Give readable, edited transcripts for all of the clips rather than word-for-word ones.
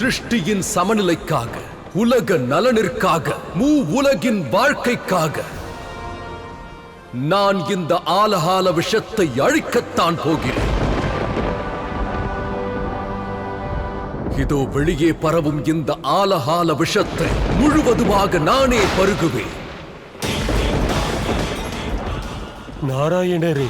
சிருஷ்டியின் சமநிலைக்காக, உலக நலனிற்காக, உலகின் வாழ்க்கைக்காக நான் இந்த ஆலகால விஷத்தை அழிக்கத்தான் போகிறேன். இதோ வெளியே பரவும் இந்த ஆலகால விஷத்தை முழுவதுமாக நானே பருகுவேன். நாராயணரே,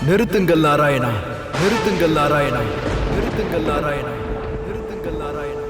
நிறுத்துங்கள் நாராயணா, நிறுத்துங்கள் நாராயணா, நிறுத்துங்கள் நாராயணா, நிறுத்துங்கள் நாராயணா.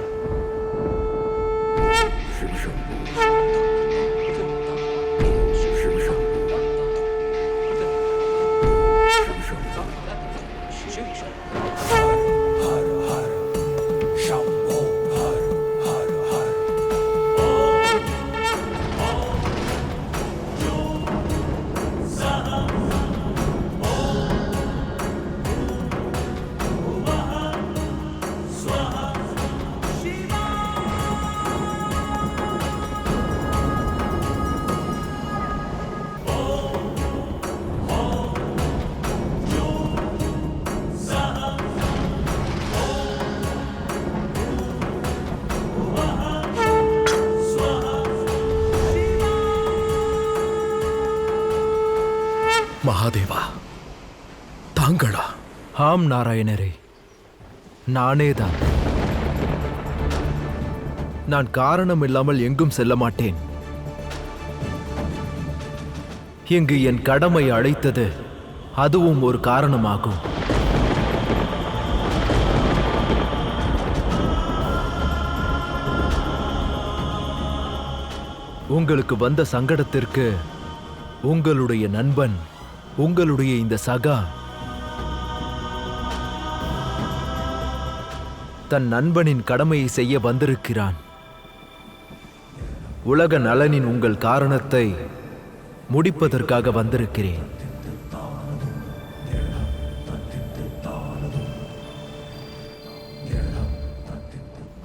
மகாதேவா, தாங்களா? ஆம் நாராயணரே, நானேதான். நான் காரணம் இல்லாமல் எங்கும் செல்ல மாட்டேன். இங்கு என் கடமை அழைத்தது அதுவும் ஒரு காரணமாகும். உங்களுக்கு வந்த சங்கடத்திற்கு உங்களுடைய நண்பன், உங்களுடைய இந்த சகா தன் நண்பனின் கடமையை செய்ய வந்திருக்கிறான். உலக நலனின் உங்கள் காரணத்தை முடிப்பதற்காக வந்திருக்கிறேன்.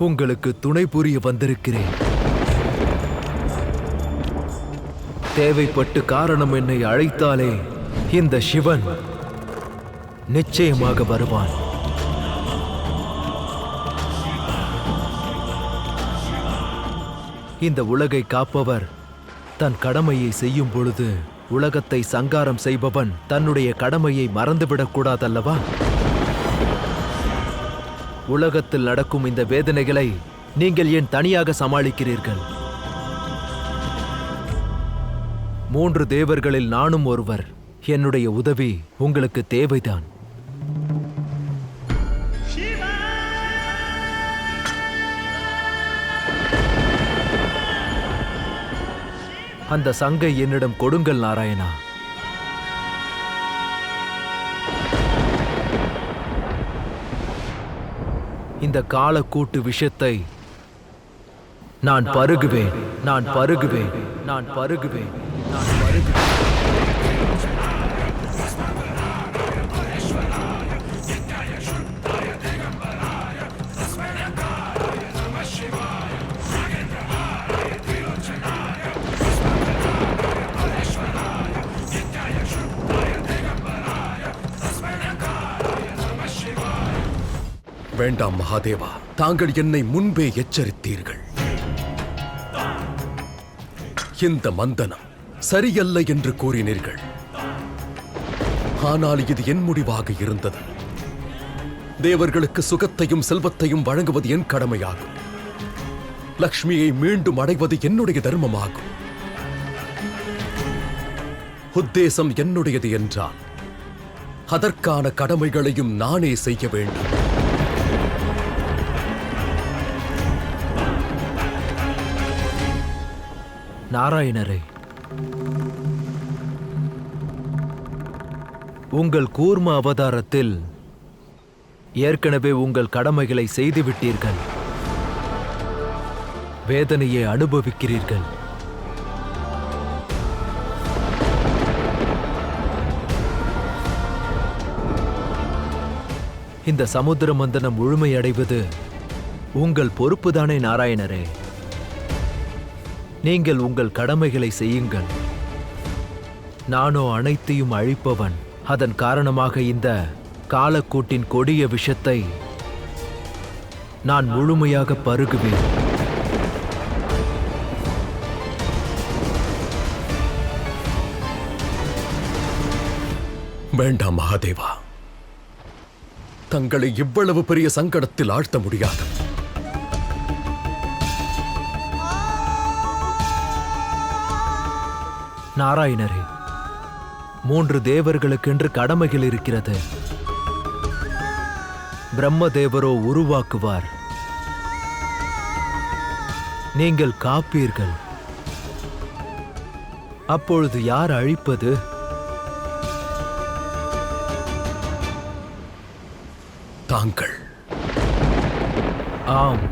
உங்களுக்கு துணை புரிய வந்திருக்கிறேன். தேவைப்பட்டு காரணம் என்னை அழைத்தாலே இந்த சிவன் நிச்சயமாக வருவான். இந்த உலகை காப்பவர் தன் கடமையை செய்யும் பொழுது உலகத்தை சங்காரம் செய்பவன் தன்னுடைய கடமையை மறந்துவிடக் கூடாதல்லவா? உலகத்தில் நடக்கும் இந்த வேதனைகளை நீங்கள் ஏன் தனியாக சமாளிக்கிறீர்கள்? 3 தேவர்களில் நானும் ஒருவர். என்னுடைய உதவி உங்களுக்கு தேவைதான். அந்த சங்கை என்னிடம் கொடுங்கள் நாராயணா. இந்த காலக்கூட்டு விஷத்தை நான் பருகுவேன், நான் பருகுவேன், நான் பருகுவேன், நான் பருகுவேன். வேண்டாம் மகாதேவா, தாங்கள் என்னை முன்பே எச்சரித்தீர்கள். இந்த மந்தனம் சரியல்ல என்று கூறினீர்கள். ஆனால் இது என் முடிவாக இருந்தது. தேவர்களுக்கு சுகத்தையும் செல்வத்தையும் வழங்குவது என் கடமையாகும். லக்ஷ்மியை மீண்டும் அடைவது என்னுடைய தர்மமாகும். உத்தேசம் என்னுடையது என்றால் அதற்கான கடமைகளையும் நானே செய்ய வேண்டும். நாராயணரே, உங்கள் கூர்ம அவதாரத்தில் ஏற்கனவே உங்கள் கடமைகளை செய்துவிட்டீர்கள். வேதனையை அனுபவிக்கிறீர்கள். இந்த சமுத்திர மந்தனம் முழுமையடைவது உங்கள் பொறுப்புதானே நாராயணரே? நீங்கள் உங்கள் கடமைகளை செய்யுங்கள். நானோ அனைத்தையும் அழிப்பவன். அதன் காரணமாக இந்த காலக்கூட்டின் கொடிய விஷத்தை நான் முழுமையாக பருகுவேன். வேண்டாம் மகாதேவா, தங்களை இவ்வளவு பெரிய சங்கடத்தில் ஆழ்த்த முடியாது. நாராயணரே, 3 தேவர்களுக்கென்று கடமைகள் இருக்கிறது. பிரம்மதேவரோ உருவாக்குவார், நீங்கள் காப்பீர்கள். அப்பொழுது யார் அழிப்பது? தாங்கள். ஆம்,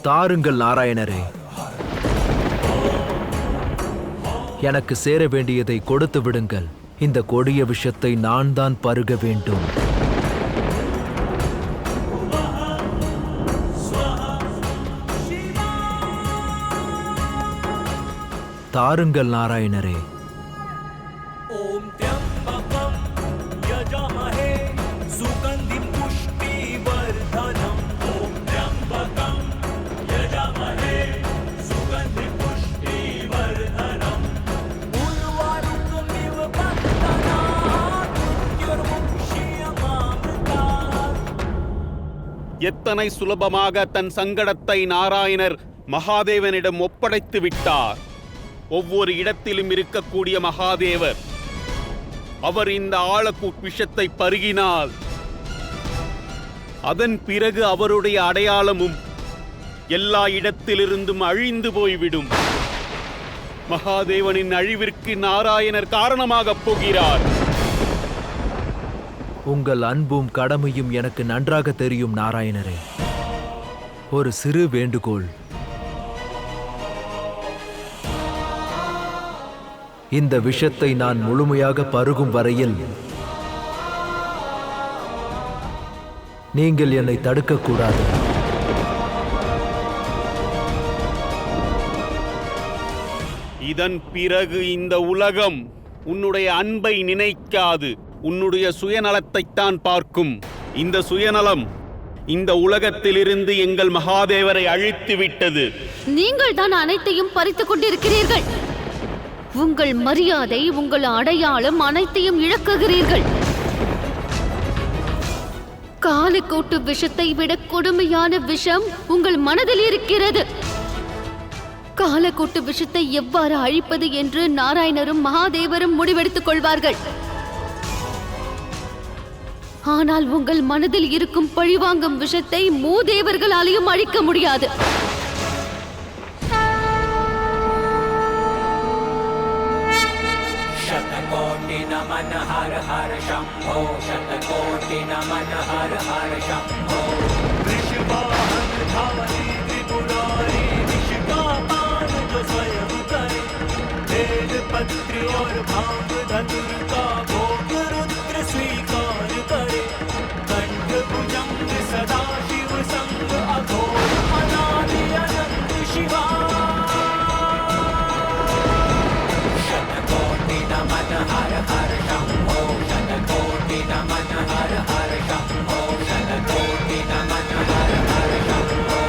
தாருங்கள் நாராயணரே. எனக்கு சேர வேண்டியதை கொடுத்து விடுங்கள். இந்த கொடிய விஷத்தை நான் தான் பருக வேண்டும். தாருங்கள் நாராயணரே. எத்தனை சுலபமாக தன் சங்கடத்தை நாராயணர் மகாதேவனிடம் ஒப்படைத்து விட்டார். ஒவ்வொரு இடத்திலும் இருக்கக்கூடிய மகாதேவர் அவர் இந்த ஆழக்கூட் விஷத்தை பருகினால் அதன் பிறகு அவருடைய அடையாளமும் எல்லா இடத்திலிருந்தும் அழிந்து போய்விடும். மகாதேவனின் அழிவிற்கு நாராயணர் காரணமாகப் போகிறார். உங்கள் அன்பும் கடமையும் எனக்கு நன்றாக தெரியும் நாராயணரே. ஒரு சிறு வேண்டுகோள். இந்த விஷத்தை நான் முழுமையாக பருகும் வரையில் நீங்கள் என்னை தடுக்கக்கூடாது. இதன் பிறகு இந்த உலகம் உன்னுடைய அன்பை நினைக்காது, உன்னுடைய சுயநலத்தைத்தான் பார்க்கும். இந்த சுயநலம் இந்த உலகத்திலிருந்து எங்கள் மகாதேவரை அழித்து விட்டது. நீங்கள் தான் அனைத்தையும் பறித்துக் கொண்டிருக்கிறீர்கள். உங்கள் மரியாதை, உங்கள் அடையாளம் அனைத்தையும் இழக்குகிறீர்கள். காலக்கூட்டு விஷத்தை விட கொடுமையான விஷம் உங்கள் மனதில் இருக்கிறது. காலக்கூட்டு விஷத்தை எவ்வாறு அழிப்பது என்று நாராயணரும் மகாதேவரும் முடிவெடுத்துக் கொள்வார்கள். ஆனால் உங்கள் மனதில் இருக்கும் பழிவாங்கும் விஷத்தை மூதேவர்களாலேயும் அழிக்க முடியாது. शतकोटि नमन हर हर शंभो, शतकोटि नमन हर हर शंभो। वृषवाहन धारी त्रिपुरारी, विषपान जो स्वयं करे, बेल पत्र और भांग धतुर का भोग रुद्र स्वीकार करे। कंठ भुजंग सदा शिव संग, अघोर अनादि अनंत शिवा। नमन हर हर शंभो, शतकोटि नमन हर हर शंभो, शतकोटि नमन हर हर शंभो।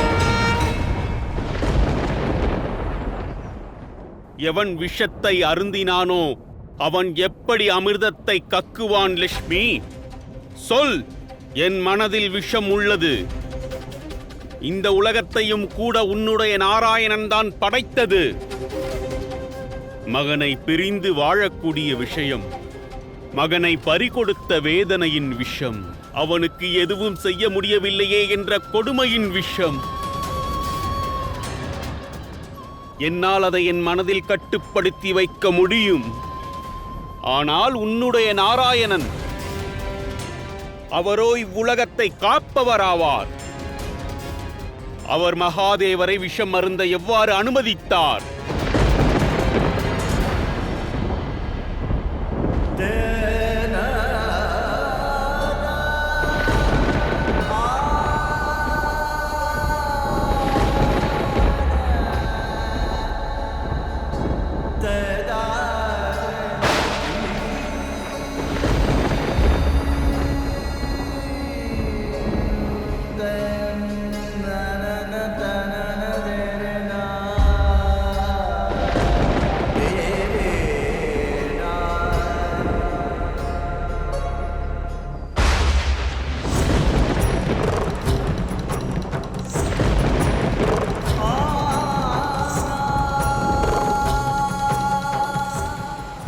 எவன் விஷத்தை அருந்தினானோ அவன் எப்படி அமிர்தத்தை கக்குவான் லட்சுமி? சொல். என் மனதில் விஷம் உள்ளது. இந்த உலகத்தையும் கூட உன்னுடைய நாராயணன் தான் படைத்தது. மகனை பிரிந்து வாழக்கூடிய விஷயம், மகனை பறிகொடுத்த வேதனையின் விஷம், அவனுக்கு எதுவும் செய்ய முடியவில்லையே என்ற கொடுமையின் விஷம். என்னால் அதை என் மனதில் கட்டுப்படுத்தி வைக்க முடியும். ஆனால் உன்னுடைய நாராயணன், அவரோ இவ்வுலகத்தை காப்பவராவார். அவர் மகாதேவரை விஷம் அருந்த எவ்வாறு அனுமதித்தார்?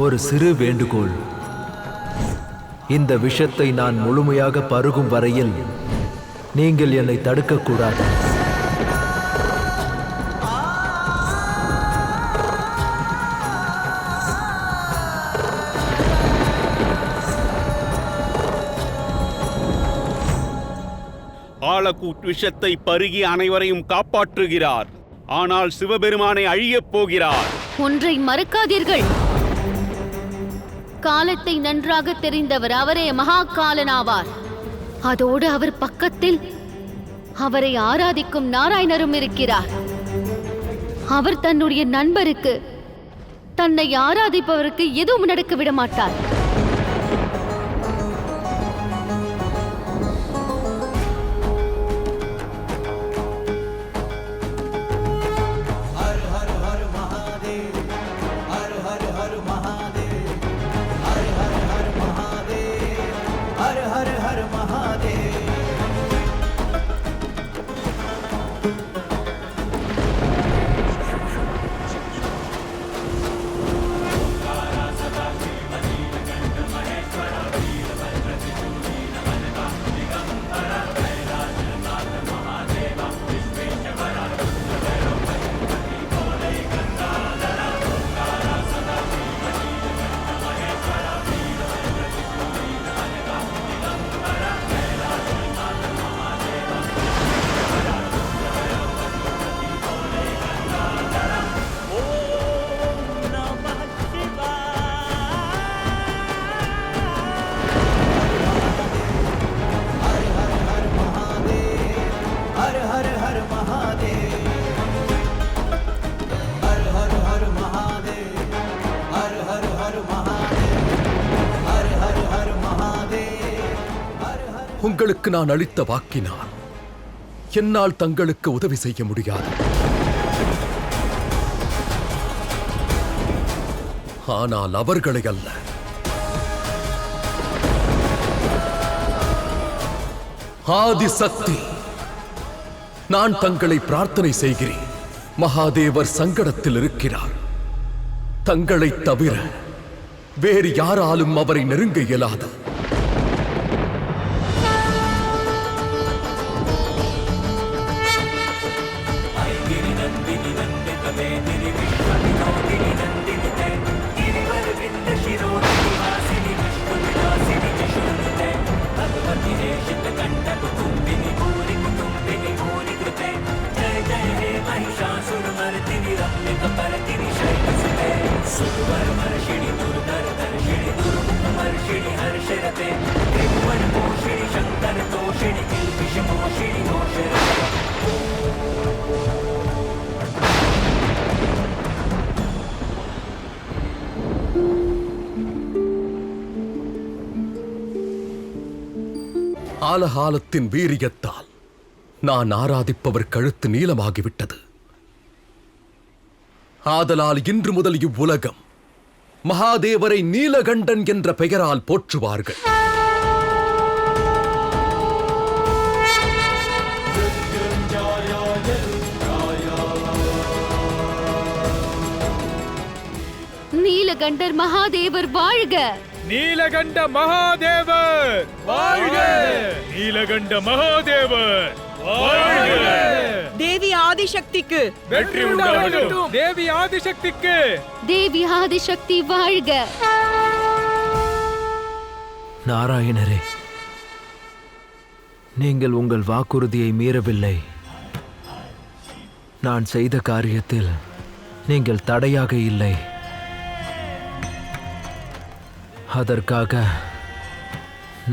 ஒரு சிறு வேண்டுகோள். இந்த விஷத்தை நான் முழுமையாக பருகும் வரையில் நீங்கள் என்னை தடுக்கக்கூடாது. ஆலக்கூட் விஷத்தை பருகி அனைவரையும் காப்பாற்றுகிறார். ஆனால் சிவபெருமானை அழியப் போகிறார். ஒன்றை மறக்காதீர்கள். காலத்தை நன்றாக தெரிந்தவர் அவரே மகாகாலனாவார். அதோடு அவர் பக்கத்தில் அவரை ஆராதிக்கும் நாராயணரும் இருக்கிறார். அவர் தன்னுடைய நண்பருக்கு, தன்னை ஆராதிப்பவருக்கு எதுவும் நடக்க விட மாட்டார். உங்களுக்கு நான் அளித்த வாக்கினால் என்னால் தங்களுக்கு உதவி செய்ய முடியாது. ஆனால் அவர்களை அல்ல, ஆதிசக்தி, நான் தங்களை பிரார்த்தனை செய்கிறேன். மகாதேவர் சங்கடத்தில் இருக்கிறார். தங்களை தவிர வேறு யாராலும் அவரை நெருங்க இயலாது. ஆலகாலத்தின் வீரியத்தால் நான் ஆராதிப்பவர் கழுத்து நீளமாகிவிட்டது. ஆதலால் இன்று முதல் இவ்வுலகம் மகாதேவரை நீலகண்டன் என்ற பெயரால் போற்றுவார்கள். நீலகண்டர் மகாதேவர் வாழ்க! நீலகண்ட மகாதேவர் வாழ்க! நீலகண்ட மகாதேவர் வாழ்க! தேவி ஆதிசக்திக்கு வெற்றி உண்டாகட்டும்! தேவி ஆதிசக்திக்கு! தேவி ஆதிசக்தி வாழ்க! நாராயணரே, நீங்கள் உங்கள் வாக்குறுதியை மீறவில்லை. நான் செய்த காரியத்தில் நீங்கள் தடையாக இல்லை. அதற்காக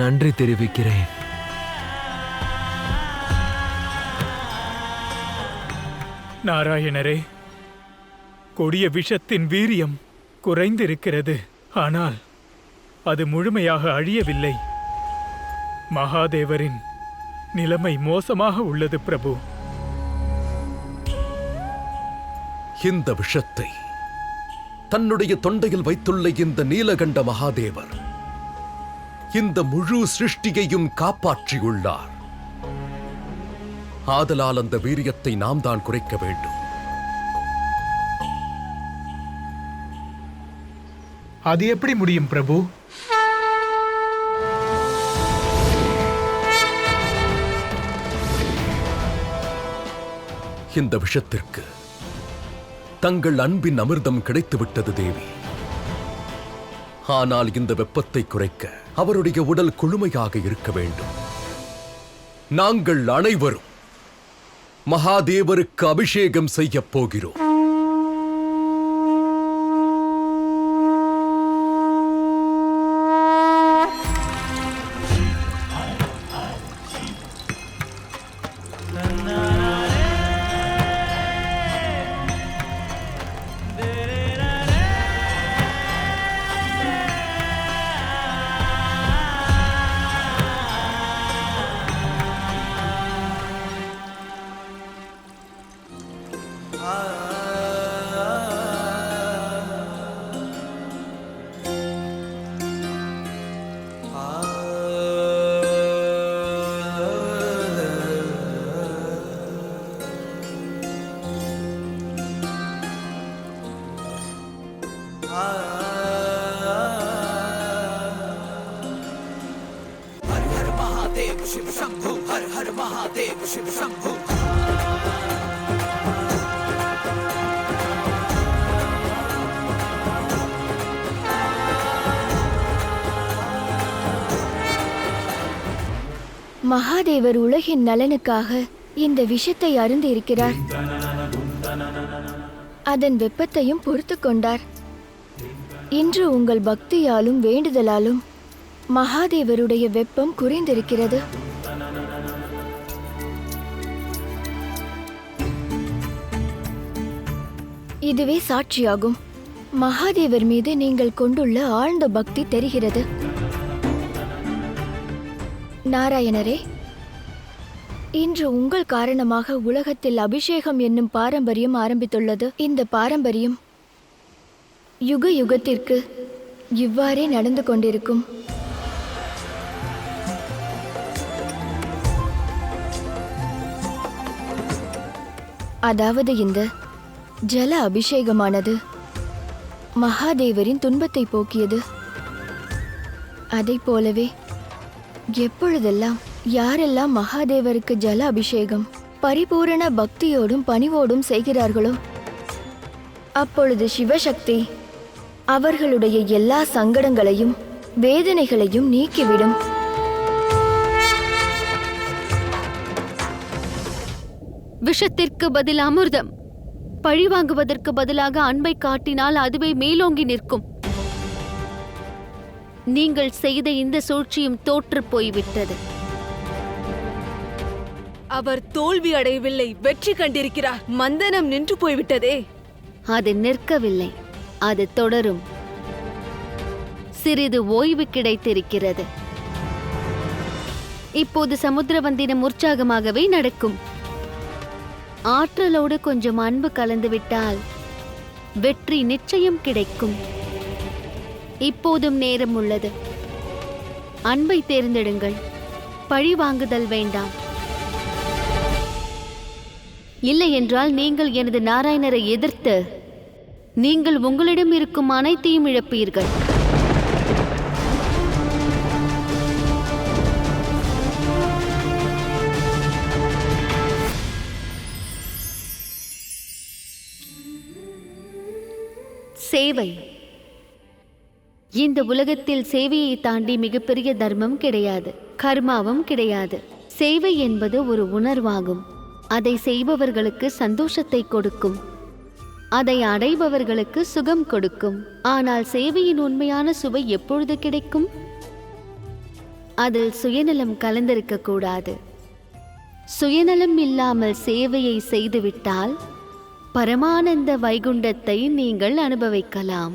நன்றி தெரிவிக்கிறேன். நாராயணரே, கொடிய விஷத்தின் வீரியம் குறைந்திருக்கிறது. ஆனால் அது முழுமையாக அழியவில்லை. மகாதேவரின் நிலைமை மோசமாக உள்ளது பிரபு. இந்த விஷத்தை தன்னுடைய தொண்டையில் வைத்துள்ள இந்த நீலகண்ட மகாதேவர் இந்த முழு சிருஷ்டியையும் காப்பாற்றியுள்ளார். ஆதலால் அந்த வீரியத்தை நாம் தான் குறைக்க வேண்டும். அது எப்படி முடியும் பிரபு? இந்த விஷத்திற்கு தங்கள் அன்பின் அமிர்தம் கிடைத்துவிட்டது தேவி. ஆனால் இந்த வெப்பத்தை குறைக்க அவருடைய உடல் குளுமையாக இருக்க வேண்டும். நாங்கள் அனைவரும் மகாதேவருக்கு அபிஷேகம் செய்யப் போகிறோம். மகாதேவர் உலகின் நலனுக்காக இந்த விஷத்தை அருந்து இருக்கிறார். அதன் வெப்பத்தையும் பொறுத்து கொண்டார். இன்று உங்கள் பக்தியாலும் வேண்டுதலாலும் மகாதேவருடைய வெப்பம் குறைந்திருக்கிறது. இதுவே சாட்சியாகும். மகாதேவர் மீது நீங்கள் கொண்டுள்ள ஆழ்ந்த பக்தி தெரிகிறது. நாராயணரே, இன்று உங்கள் காரணமாக உலகத்தில் அபிஷேகம் என்னும் பாரம்பரியம் ஆரம்பித்துள்ளது. இந்த பாரம்பரியம் யுக யுகத்திற்கு இவ்வாறே நடந்து கொண்டிருக்கும். அதாவது இந்த ஜல அபிஷேகமானது மகாதேவரின் துன்பத்தை போக்கியது. அதைப் போலவே எப்பொழுதெல்லாம் யாரெல்லாம் மகாதேவருக்கு ஜல அபிஷேகம் பரிபூரண பக்தியோடும் பணிவோடும் செய்கிறார்களோ அப்பொழுது சிவசக்தி அவர்களுடைய எல்லா சங்கடங்களையும் வேதனைகளையும் நீக்கிவிடும். விஷத்திற்கு பதில் அமிர்தம். பழிவாங்குவதற்கு பதிலாக அன்பை காட்டினால் அதுவே மேலோங்கி நிற்கும். நீங்கள் செய்த இந்த சூழ்ச்சியும் தோற்று போய்விட்டது. அவர் தோல்வி அடையவில்லை, வெற்றி கண்டிருக்கிறார். மந்தனம் நின்று போய்விட்டதே. அது நிற்கவில்லை, அது தொடரும். சிறிது ஓய்வு கிடைத்திருக்கிறது. இப்போது சமுத்திரவந்தினம் உற்சாகமாகவே நடக்கும். ஆற்றலோடு கொஞ்சம் அன்பு கலந்துவிட்டால் வெற்றி நிச்சயம் கிடைக்கும். இப்போதும் நேரம் உள்ளது. அன்பை தேர்ந்தெடுங்கள். பழி வாங்குதல் வேண்டாம். இல்லை என்றால் நீங்கள் எனது நாராயணரை எதிர்த்து நீங்கள் உங்களிடம் இருக்கும் அனைத்தையும் இழப்பீர்கள். சேவை. இந்த உலகத்தில் சேவையை தாண்டி மிகப்பெரிய தர்மம் கிடையாது, கர்மாவும் கிடையாது. சேவை என்பது ஒரு உணர்வாகும். அதை செய்பவர்களுக்கு சந்தோஷத்தை கொடுக்கும், அதை அடைபவர்களுக்கு சுகம் கொடுக்கும். ஆனால் சேவையின் உண்மையான சுவை எப்பொழுது கிடைக்கும்? அதில் சுயநலம் கலந்திருக்க கூடாது. சுயநலம் இல்லாமல் சேவையை செய்துவிட்டால் பரமானந்த வைகுண்டத்தை நீங்கள் அனுபவிக்கலாம்.